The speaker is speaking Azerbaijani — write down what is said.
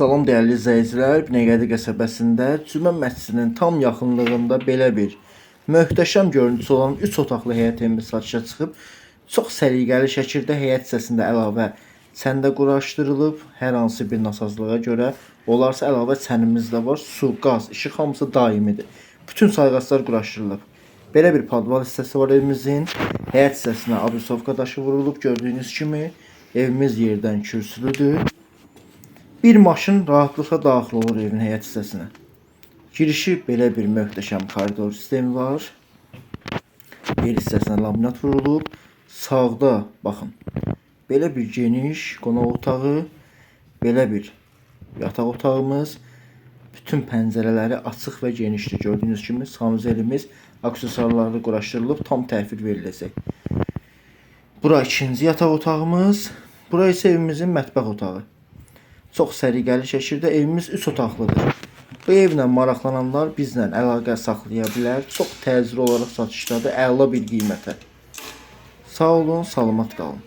Salam dəyərli izləyicilər, Binəqədi qəsəbəsində Cümə məscidinin tam yaxınlığında belə bir möhtəşəm görüntüsü olan 3 otaqlı həyət evimiz satışa çıxıb. Çox səliqəli şəkildə həyət hissəsində əlavə çən də quraşdırılıb. Hər hansı bir nasazlığa görə olarsa əlavə çənimiz də var. Su, qaz, işıq hamısı daimidir. Bütün sayğaclar quraşdırılıb. Belə bir padval hissəsi var evimizin. Həyət hissəsinə abrisovka daşı vurulub. Gördüyünüz kimi evimiz yerdən kürsülüdür. Bir maşın rahatlıkla daxil olur evin həyət hissəsinə. Girişi belə bir möhtəşəm koridor sistemi var. Yer hissəsinə laminat vurulub. Sağda baxın. Belə bir geniş qonaq otağı, belə bir yataq otağımız. Bütün pəncərələri açıq və genişdir. Gördüyünüz kimi sanuzelimiz, aksesuarları quraşdırılıb, tam təhvil veriləcək. Bura ikinci yataq otağımız. Bura isə evimizin mətbəx otağı. Çox səliqəli şəkildə evimiz 3 otaqlıdır. Bu evlə maraqlananlar bizlə əlaqə saxlaya bilər. Çox təcili olaraq satışdadır, əla bir qiymətə. Sağ olun, salamat qalın.